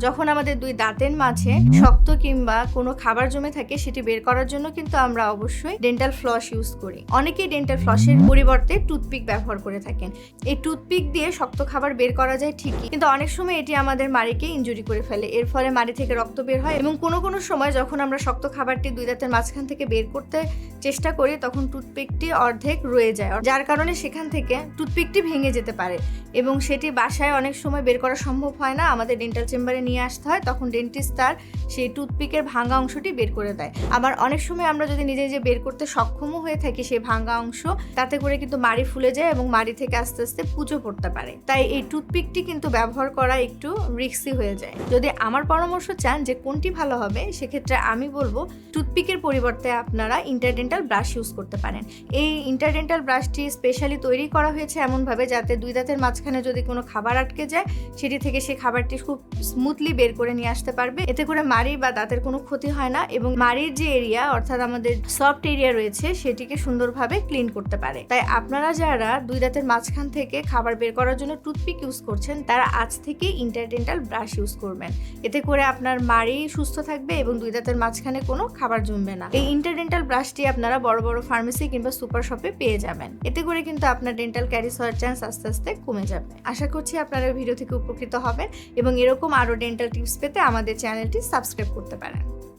যখন আমাদের দুই দাঁতের মাঝে শক্ত কিংবা কোনো খাবার জমে থাকে সেটি বের করার জন্য কিন্তু আমরা অবশ্যই ডেন্টাল ফ্লস ইউজ করি। অনেকেই ডেন্টাল ফ্লসের পরিবর্তে টুথপিক ব্যবহার করে থাকেন। এই টুথপিক দিয়ে শক্ত খাবার বের করা যায় ঠিকই, কিন্তু অনেক সময় এটি আমাদের মাড়িকে ইনজুরি করে ফেলে। এর ফলে মাড়ি থেকে রক্ত বের হয় এবং কোনো সময় যখন আমরা শক্ত খাবারটি দুই দাঁতের মাঝখান থেকে বের করতে চেষ্টা করি তখন টুথপিকটি অর্ধেক রয়ে যায়, যার কারণে সেখান থেকে টুথপিকটি ভেঙে যেতে পারে এবং সেটি বাসায় অনেক সময় বের করা সম্ভব হয় না। আমাদের ডেন্টাল চেম্বারে নিয়ে আসতে হয়, তখন ডেন্টিস্ট তার সেই টুথপিকের ভাঙা অংশটি বের করে দেয়। আবার অনেক সময় আমরা যদি নিজে নিজে বের করতে সক্ষমও হয়ে থাকি সেই ভাঙা অংশ, তাতে করে কিন্তু মাড়ি ফুলে যায় এবং মাড়ি থেকে আস্তে আস্তে পুঁজো পড়তে পারে। তাই এই টুথপিকটি কিন্তু ব্যবহার করা একটু রিস্কি হয়ে যায়। যদি আমার পরামর্শ চান যে কোনটি ভালো হবে, সেক্ষেত্রে আমি বলবো টুথপিকের পরিবর্তে আপনারা ইন্টারডেন্টাল ব্রাশ ইউজ করতে পারেন। এই ইন্টারডেন্টাল ব্রাশটি স্পেশালি তৈরি করা হয়েছে এমনভাবে যাতে দুই দাঁতের মাঝখানে যদি কোনো খাবার আটকে যায় সেটি থেকে সেই খাবারটি খুব স্মুথলি বের করে নিয়ে আসতে পারবে। এতে করে মাড়ি বা দাঁতের কোনো ক্ষতি হয় না এবং মাড়ির যে এরিয়া অর্থাৎ আমাদের সফট এরিয়া রয়েছে সেটিকে সুন্দরভাবে ক্লিন করতে পারে। তাই আপনারা যারা দুই দাঁতের মাঝখান থেকে খাবার বের করার জন্য টুথপিক ইউজ করছেন তারা আজ থেকে ইন্টারডেন্টাল ব্রাশ ইউজ করবেন। এতে করে আপনার মাড়ি সুস্থ থাকবে এবং দুই দাঁতের মাঝখানে কোনো খাবার জমবে না। এই ইন্টারডেন্টাল ব্রাশটি আপনারা বড় বড় ফার্মেসি কিংবা সুপার শপে পেয়ে যাবেন। এতে করে কিন্তু আপনার ডেন্টাল ক্যারিজ হওয়ার চান্স আস্তে আস্তে কমে যাবে। আশা করছি আপনারা ভিডিও থেকে উপকৃত হবেন এবং এরকম আরও ডেন্টাল টিপস পেতে আমাদের চ্যানেলটি সাবস্ক্রাইব করতে পারেন।